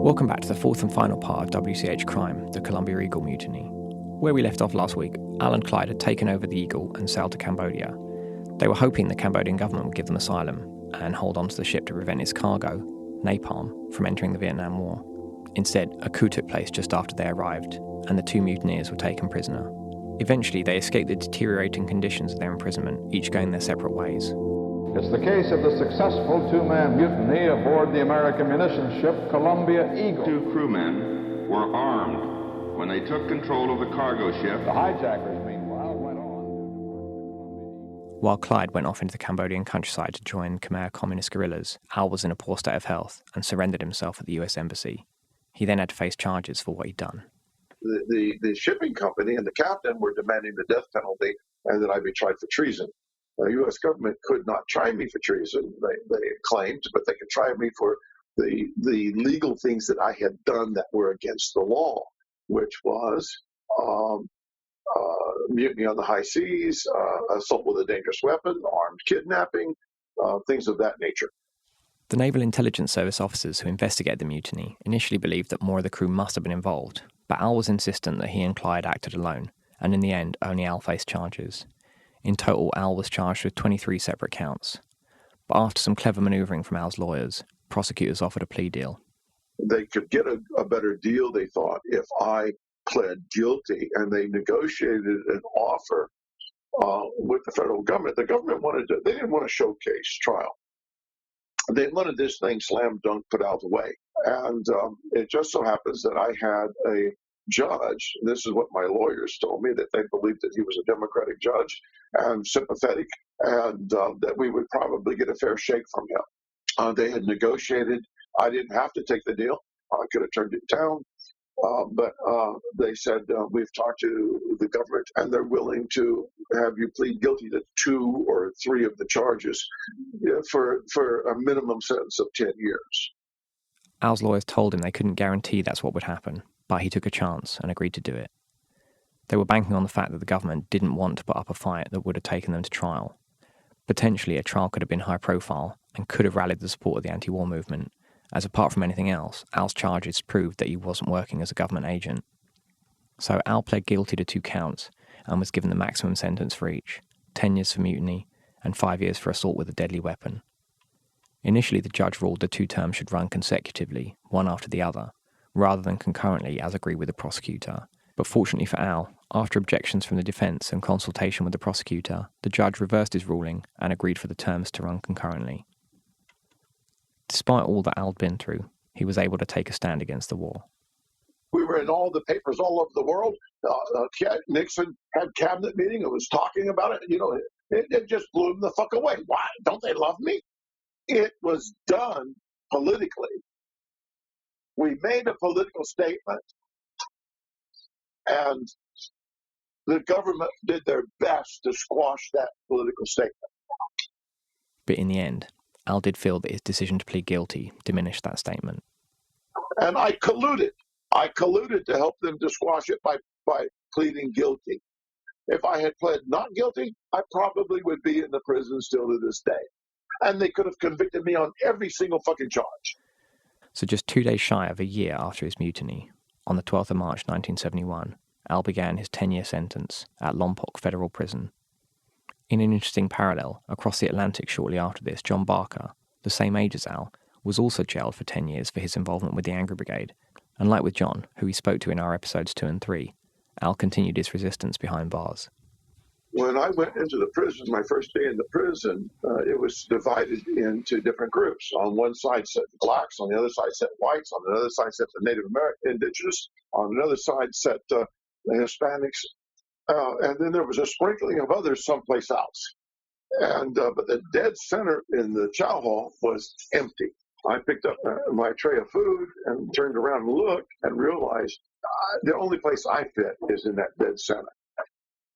Welcome back to the fourth and final part of WCH Crime, the Columbia Eagle Mutiny. Where we left off last week, Al and Clyde had taken over the Eagle and sailed to Cambodia. They were hoping the Cambodian government would give them asylum and hold on to the ship to prevent its cargo, napalm, from entering the Vietnam War. Instead, a coup took place just after they arrived, and the two mutineers were taken prisoner. Eventually, they escaped the deteriorating conditions of their imprisonment, each going their separate ways. It's the case of the successful two-man mutiny aboard the American munitions ship Columbia Eagle. Two crewmen were armed when they took control of the cargo ship. The hijackers, meanwhile, went on. While Clyde went off into the Cambodian countryside to join Khmer communist guerrillas, Al was in a poor state of health and surrendered himself at the US Embassy. He then had to face charges for what he'd done. The shipping company and the captain were demanding the death penalty and that I be tried for treason. The U.S. government could not try me for treason, they claimed, but they could try me for the legal things that I had done that were against the law, which was mutiny on the high seas, assault with a dangerous weapon, armed kidnapping, things of that nature. The Naval Intelligence Service officers who investigated the mutiny initially believed that more of the crew must have been involved, but Al was insistent that he and Clyde acted alone, and in the end, only Al faced charges. In total, Al was charged with 23 separate counts. But after some clever manoeuvring from Al's lawyers, prosecutors offered a plea deal. They could get a better deal, they thought, if I pled guilty, and they negotiated an offer with the federal government. The government they didn't want a showcase trial. They wanted this thing slam dunk put out of the way. And it just so happens that I had a judge, and this is what my lawyers told me, that they believed that he was a Democratic judge and sympathetic, and that we would probably get a fair shake from him. They had negotiated. I didn't have to take the deal. I could have turned it down. But they said, we've talked to the government, and they're willing to have you plead guilty to 2 or 3 of the charges for a minimum sentence of 10 years. Al's lawyers told him they couldn't guarantee that's what would happen, but he took a chance and agreed to do it. They were banking on the fact that the government didn't want to put up a fight that would have taken them to trial. Potentially, a trial could have been high profile and could have rallied the support of the anti-war movement, as apart from anything else, Al's charges proved that he wasn't working as a government agent. So Al pled guilty to 2 counts and was given the maximum sentence for each, 10 years for mutiny and 5 years for assault with a deadly weapon. Initially, the judge ruled the 2 terms should run consecutively, one after the other, rather than concurrently as agreed with the prosecutor. But fortunately for Al, after objections from the defence and consultation with the prosecutor, the judge reversed his ruling and agreed for the terms to run concurrently. Despite all that Al had been through, he was able to take a stand against the war. We were in all the papers all over the world. Nixon had cabinet meeting and was talking about it. It just blew him the fuck away. Why? Don't they love me? It was done politically. We made a political statement, and the government did their best to squash that political statement. But in the end, Al did feel that his decision to plead guilty diminished that statement. And I colluded. I colluded to help them to squash it by pleading guilty. If I had pled not guilty, I probably would be in the prison still to this day. And they could have convicted me on every single fucking charge. So just 2 days shy of a year after his mutiny, on the 12th of March 1971, Al began his 10-year sentence at Lompoc Federal Prison. In an interesting parallel, across the Atlantic shortly after this, John Barker, the same age as Al, was also jailed for 10 years for his involvement with the Angry Brigade. And like with John, who we spoke to in our episodes 2 and 3, Al continued his resistance behind bars. When I went into the prison, my first day in the prison, it was divided into different groups. On one side sat the blacks, on the other side sat whites, on the other side sat the Native American indigenous, on another side sat the Hispanics, and then there was a sprinkling of others someplace else. And but the dead center in the chow hall was empty. I picked up my tray of food and turned around and looked and realized the only place I fit is in that dead center.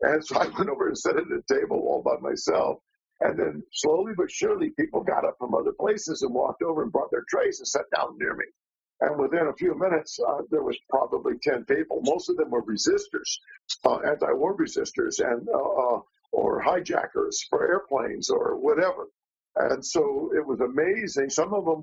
And so I went over and sat at a table all by myself. And then slowly but surely, people got up from other places and walked over and brought their trays and sat down near me. And within a few minutes, there was probably 10 people. Most of them were resistors, anti-war resistors, and or hijackers for airplanes or whatever. And so it was amazing. Some of them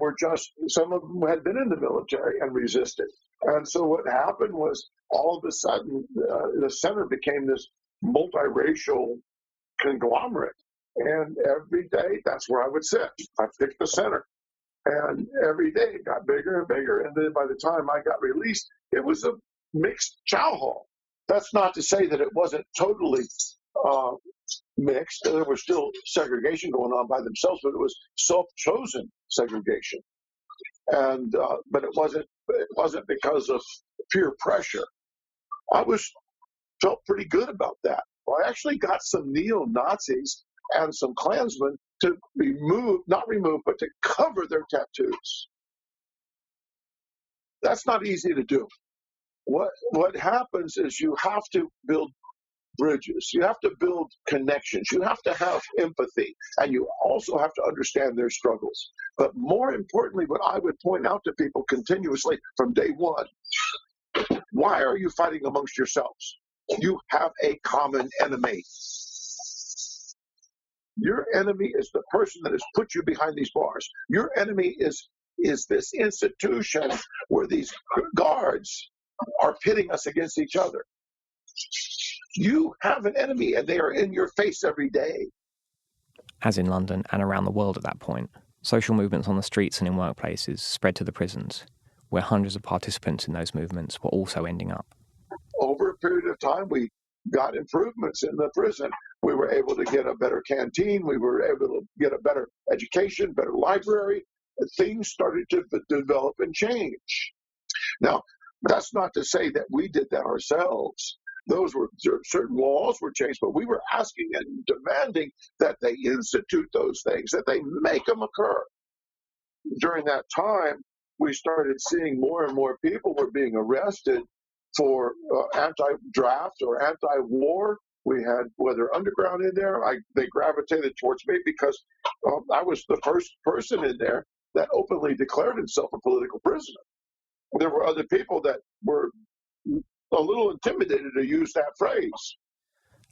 had been in the military and resisted. And so what happened was all of a sudden the center became this multiracial conglomerate. And every day, that's where I would sit. I picked the center. And every day it got bigger and bigger. And then by the time I got released, it was a mixed chow hall. That's not to say that it wasn't totally mixed. There was still segregation going on by themselves, but it was self-chosen segregation. And but it wasn't because of peer pressure. I felt pretty good about that. Well, I actually got some neo-Nazis and some Klansmen to not remove, but to cover their tattoos. That's not easy to do. What happens is you have to build bridges. You have to build connections. You have to have empathy. And you also have to understand their struggles. But more importantly, what I would point out to people continuously from day one, why are you fighting amongst yourselves? You have a common enemy. Your enemy is the person that has put you behind these bars. Your enemy is this institution where these guards are pitting us against each other. You have an enemy, and they are in your face every day. As in London and around the world at that point, social movements on the streets and in workplaces spread to the prisons, where hundreds of participants in those movements were also ending up. Over a period of time, we got improvements in the prison. We were able to get a better canteen. We were able to get a better education, better library. Things started to develop and change. Now, that's not to say that we did that ourselves. Those were certain laws were changed, but we were asking and demanding that they institute those things, that they make them occur. During that time, we started seeing more and more people were being arrested for anti-draft or anti-war. We had Weather Underground in there. They gravitated towards me because I was the first person in there that openly declared himself a political prisoner. There were other people that were a little intimidated to use that phrase.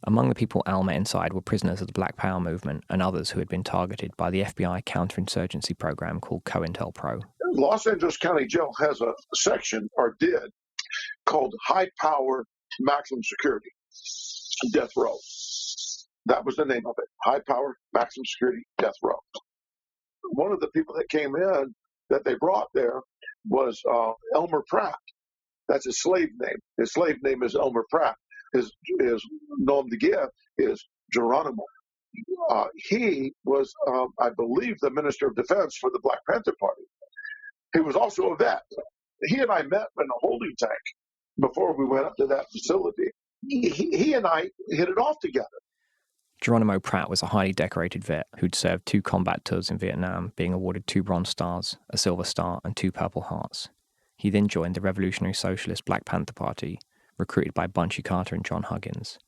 Among the people Al met inside were prisoners of the Black Power movement and others who had been targeted by the FBI counterinsurgency program called COINTELPRO. Los Angeles County Jail has a section, or did, called High Power Maximum Security Death Row. That was the name of it, High Power Maximum Security Death Row. One of the people that came in that they brought there was Elmer Pratt. That's his slave name. His slave name is Elmer Pratt. His nom de guerre is Geronimo. He was, I believe, the Minister of Defense for the Black Panther Party. He was also a vet. He and I met in a holding tank before we went up to that facility. He and I hit it off together. Geronimo Pratt was a highly decorated vet who'd served 2 combat tours in Vietnam, being awarded 2 Bronze Stars, a Silver Star, and 2 Purple Hearts. He then joined the Revolutionary Socialist Black Panther Party, recruited by Bunchy Carter and John Huggins.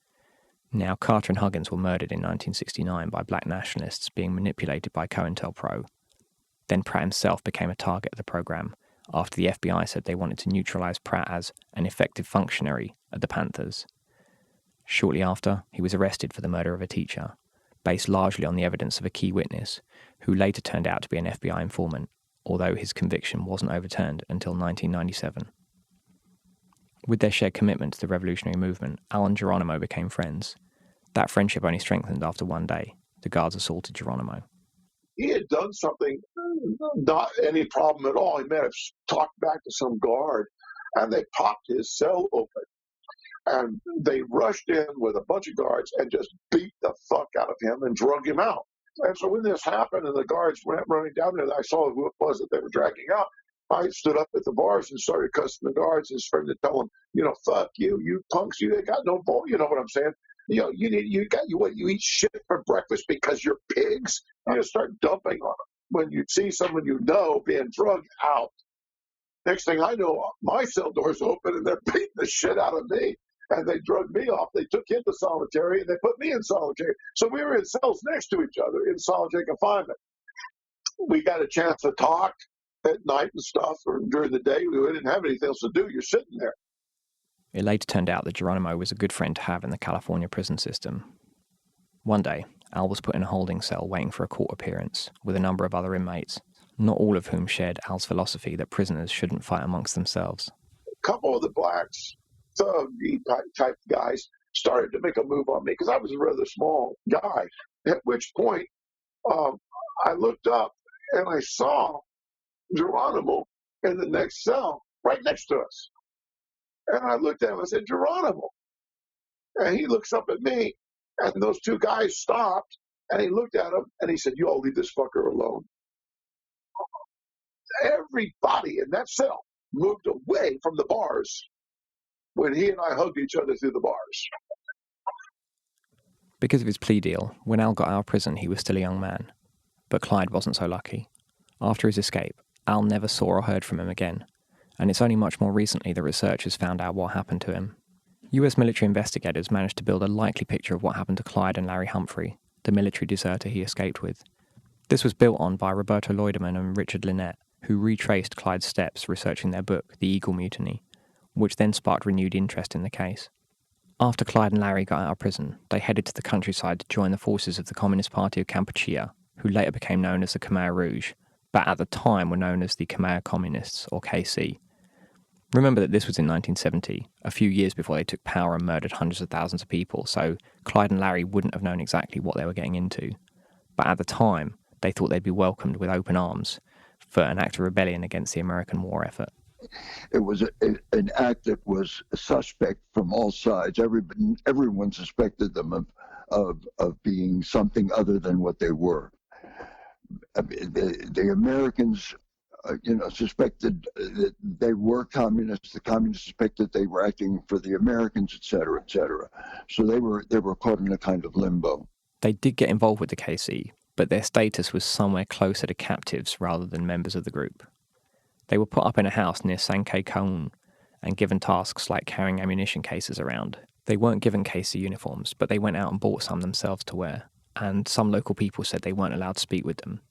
Now, Carter and Huggins were murdered in 1969 by black nationalists being manipulated by COINTELPRO. Then Pratt himself became a target of the program after the FBI said they wanted to neutralize Pratt as an effective functionary of the Panthers. Shortly after, he was arrested for the murder of a teacher, based largely on the evidence of a key witness, who later turned out to be an FBI informant, although his conviction wasn't overturned until 1997. With their shared commitment to the revolutionary movement, Al and Geronimo became friends. That friendship only strengthened after one day. The guards assaulted Geronimo. He had done something, not any problem at all. He may have talked back to some guard, and they popped his cell open. And they rushed in with a bunch of guards and just beat the fuck out of him and drug him out. And so when this happened and the guards went running down there, I saw who it was that they were dragging out. I stood up at the bars and started cussing the guards and started to tell them, fuck you, you punks, you ain't got no ball. You know what I'm saying? You eat shit for breakfast because you're pigs. You start dumping on them. When you see someone being drugged out, next thing I know, my cell door's open and they're beating the shit out of me. And they drugged me off. They took him to solitary, and they put me in solitary. So we were in cells next to each other in solitary confinement. We got a chance to talk at night and stuff, or during the day. We didn't have anything else to do. You're sitting there. It later turned out that Geronimo was a good friend to have in the California prison system. One day, Al was put in a holding cell waiting for a court appearance with a number of other inmates, not all of whom shared Al's philosophy that prisoners shouldn't fight amongst themselves. A couple of the blacks, thuggy type guys, started to make a move on me because I was a rather small guy. At which point, I looked up and I saw Geronimo in the next cell, right next to us. And I looked at him and I said, Geronimo. And he looks up at me, and those two guys stopped, and he looked at him, and he said, you all leave this fucker alone. Everybody in that cell moved away from the bars when he and I hugged each other through the bars. Because of his plea deal, when Al got out of prison, he was still a young man. But Clyde wasn't so lucky. After his escape, Al never saw or heard from him again, and it's only much more recently that researchers found out what happened to him. US military investigators managed to build a likely picture of what happened to Clyde and Larry Humphrey, the military deserter he escaped with. This was built on by Roberto Loiederman and Richard Linnett, who retraced Clyde's steps researching their book, The Eagle Mutiny, which then sparked renewed interest in the case. After Clyde and Larry got out of prison, they headed to the countryside to join the forces of the Communist Party of Cambodia, who later became known as the Khmer Rouge, but at the time were known as the Khmer Communists, or KC. Remember that this was in 1970, a few years before they took power and murdered hundreds of thousands of people, so Clyde and Larry wouldn't have known exactly what they were getting into. But at the time, they thought they'd be welcomed with open arms for an act of rebellion against the American war effort. It was an act that was suspect from all sides. Everyone suspected them of being something other than what they were. I mean, the Americans, suspected that they were communists. The communists suspected they were acting for the Americans, et cetera, et cetera. So they were caught in a kind of limbo. They did get involved with the KC, but their status was somewhere closer to captives rather than members of the group. They were put up in a house near Sankei Kaun and given tasks like carrying ammunition cases around. They weren't given KC uniforms, but they went out and bought some themselves to wear, and some local people said they weren't allowed to speak with them.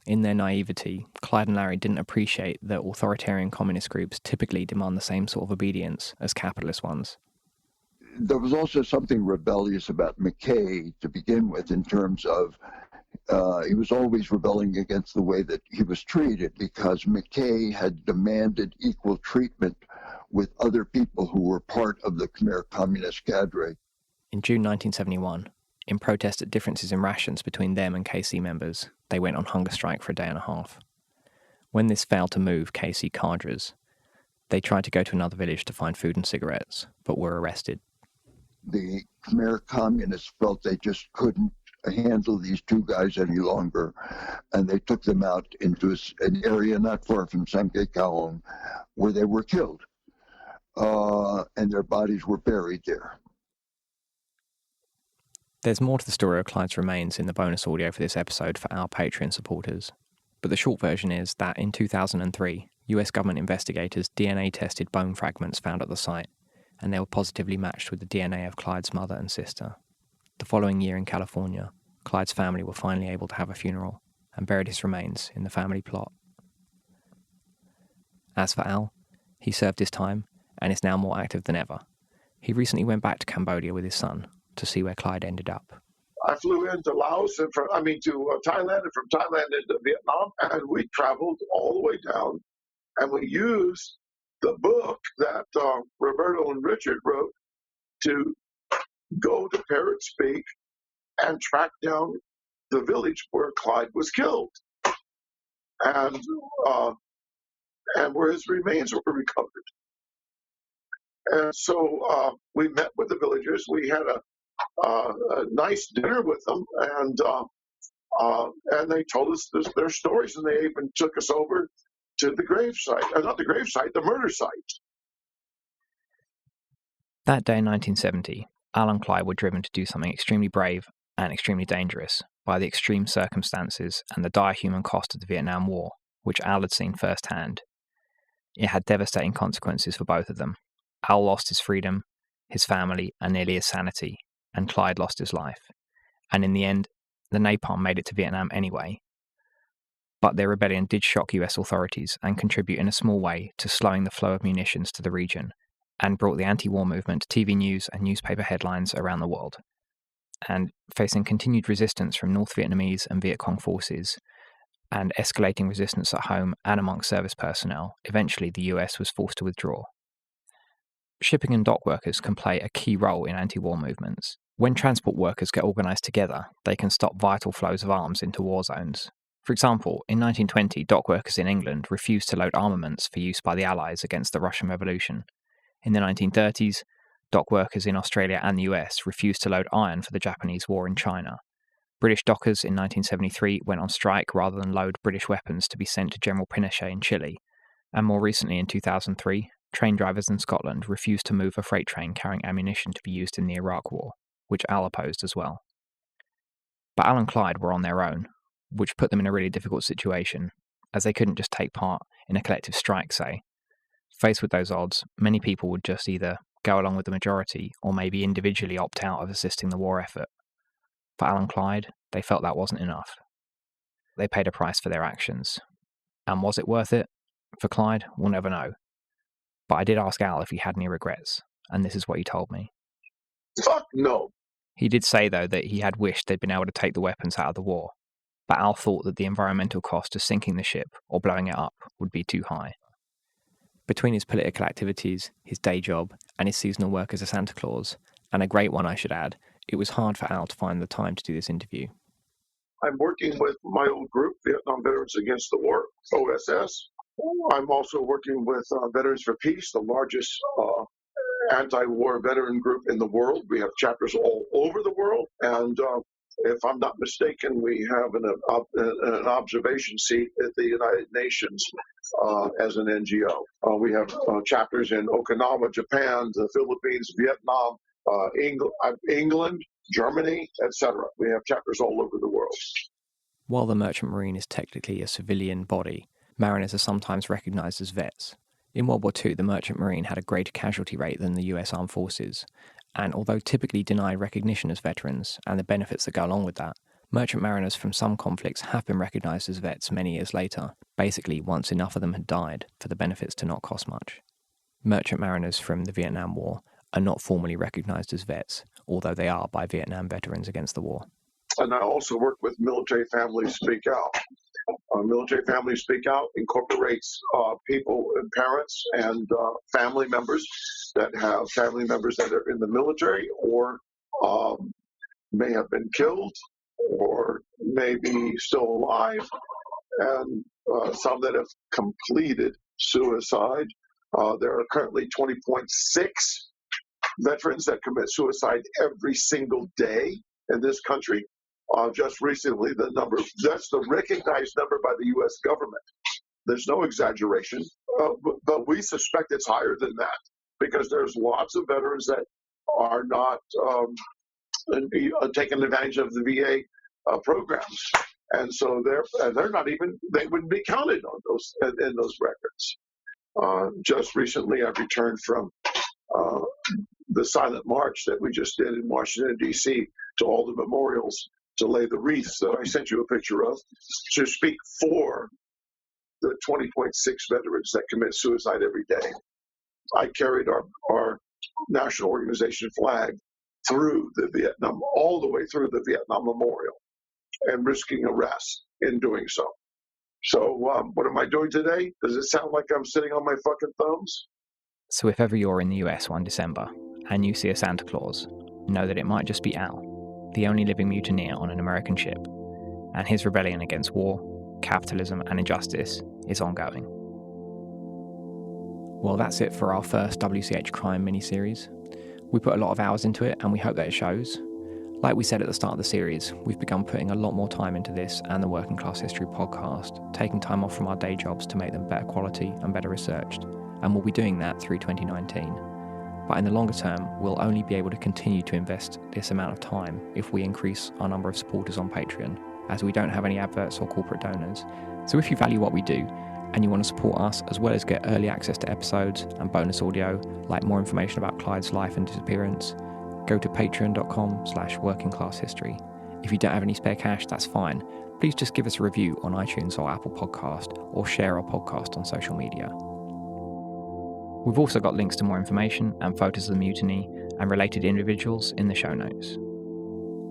In their naivety, Clyde and Larry didn't appreciate that authoritarian communist groups typically demand the same sort of obedience as capitalist ones. There was also something rebellious about McKay to begin with, in terms of he was always rebelling against the way that he was treated, because McKay had demanded equal treatment with other people who were part of the Khmer Communist cadre. In June 1971, in protest at differences in rations between them and KC members, they went on hunger strike for a day and a half. When this failed to move KC cadres, they tried to go to another village to find food and cigarettes, but were arrested. The Khmer Communists felt they just couldn't handle these two guys any longer, and they took them out into an area not far from Sankei Kaon, where they were killed, and their bodies were buried there. There's more to the story of Clyde's remains in the bonus audio for this episode for our Patreon supporters, but the short version is that in 2003, US government investigators DNA tested bone fragments found at the site, and they were positively matched with the DNA of Clyde's mother and sister. The following year in California, Clyde's family were finally able to have a funeral and buried his remains in the family plot. As for Al, he served his time and is now more active than ever. He recently went back to Cambodia with his son to see where Clyde ended up. I flew into Laos and to Thailand, and from Thailand into Vietnam, and we traveled all the way down, and we used the book that Roberto and Richard wrote to go to Parrots Peak and track down the village where Clyde was killed, and where his remains were recovered. And so we met with the villagers. We had a nice dinner with them, and they told us their stories, and they even took us over to the gravesite, not the gravesite, the murder site. That day in 1970, Al and Clyde were driven to do something extremely brave and extremely dangerous by the extreme circumstances and the dire human cost of the Vietnam War, which Al had seen firsthand. It had devastating consequences for both of them. Al lost his freedom, his family, and nearly his sanity, and Clyde lost his life. And in the end, the napalm made it to Vietnam anyway. But their rebellion did shock US authorities and contribute in a small way to slowing the flow of munitions to the region, and brought the anti-war movement to TV news and newspaper headlines around the world. and facing continued resistance from North Vietnamese and Viet Cong forces, and escalating resistance at home and amongst service personnel, eventually the US was forced to withdraw. Shipping and dock workers can play a key role in anti-war movements. When transport workers get organised together, they can stop vital flows of arms into war zones. For example, in 1920, dock workers in England refused to load armaments for use by the Allies against the Russian Revolution. In the 1930s, dock workers in Australia and the US refused to load iron for the Japanese war in China. British dockers in 1973 went on strike rather than load British weapons to be sent to General Pinochet in Chile. And more recently, in 2003, train drivers in Scotland refused to move a freight train carrying ammunition to be used in the Iraq War, which Al opposed as well. But Al and Clyde were on their own, which put them in a really difficult situation, as they couldn't just take part in a collective strike, say. Faced with those odds, many people would just either go along with the majority or maybe individually opt out of assisting the war effort. For Al and Clyde, they felt that wasn't enough. They paid a price for their actions. And was it worth it? For Clyde, we'll never know. But I did ask Al if he had any regrets, and this is what he told me. Fuck no. He did say, though, that he had wished they'd been able to take the weapons out of the war, but Al thought that the environmental cost of sinking the ship or blowing it up would be too high. Between his political activities, his day job, and his seasonal work as a Santa Claus, and a great one I should add, it was hard for Al to find the time to do this interview. I'm working with my old group, Vietnam Veterans Against the War, OSS. I'm also working with Veterans for Peace, the largest anti-war veteran group in the world. We have chapters all over the world, and if I'm not mistaken, we have an observation seat at the United Nations as an NGO. We have chapters in Okinawa, Japan, the Philippines, Vietnam, England, Germany, etc. We have chapters all over the world. While the Merchant Marine is technically a civilian body, mariners are sometimes recognised as vets. In World War II, the Merchant Marine had a greater casualty rate than the US Armed Forces, and although typically denied recognition as veterans and the benefits that go along with that, merchant mariners from some conflicts have been recognised as vets many years later, basically once enough of them had died for the benefits to not cost much. Merchant mariners from the Vietnam War are not formally recognised as vets, although they are by Vietnam Veterans Against the War. And I also work with Military Families Speak Out. Military Families Speak Out incorporates people and parents and family members that have family members that are in the military or may have been killed or may be still alive, and some that have completed suicide. There are currently 20.6 veterans that commit suicide every single day in this country. Just recently, that's the recognized number by the U.S. government. There's no exaggeration, but we suspect it's higher than that because there's lots of veterans that are not taking advantage of the VA programs, and so they're not even, they wouldn't be counted on those records. Just recently, I returned from the silent march that we just did in Washington, D.C. to all the memorials to lay the wreaths that I sent you a picture of, to speak for the 20.6 veterans that commit suicide every day. I carried our national organization flag through the Vietnam, all the way through the Vietnam Memorial, and risking arrest in doing so. So what am I doing today? Does it sound like I'm sitting on my fucking thumbs? So if ever you're in the US one December and you see a Santa Claus, know that it might just be Al, the only living mutineer on an American ship, and his rebellion against war, capitalism and injustice is ongoing. Well, that's it for our first WCH crime miniseries. We put a lot of hours into it and we hope that it shows. Like we said at the start of the series, we've begun putting a lot more time into this and the Working Class History podcast, taking time off from our day jobs to make them better quality and better researched, and we'll be doing that through 2019. But in the longer term, we'll only be able to continue to invest this amount of time if we increase our number of supporters on Patreon, as we don't have any adverts or corporate donors. So if you value what we do, and you want to support us as well as get early access to episodes and bonus audio, like more information about Clyde's life and disappearance, go to patreon.com/workingclasshistory. If you don't have any spare cash, that's fine. Please just give us a review on iTunes or Apple Podcast, or share our podcast on social media. We've also got links to more information and photos of the mutiny and related individuals in the show notes.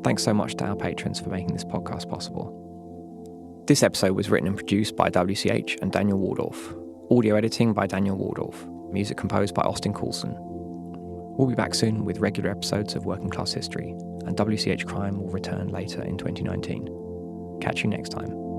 Thanks so much to our patrons for making this podcast possible. This episode was written and produced by WCH and Daniel Woldorff. Audio editing by Daniel Woldorff. Music composed by Austin Coulson. We'll be back soon with regular episodes of Working Class History, and WCH Crime will return later in 2019. Catch you next time.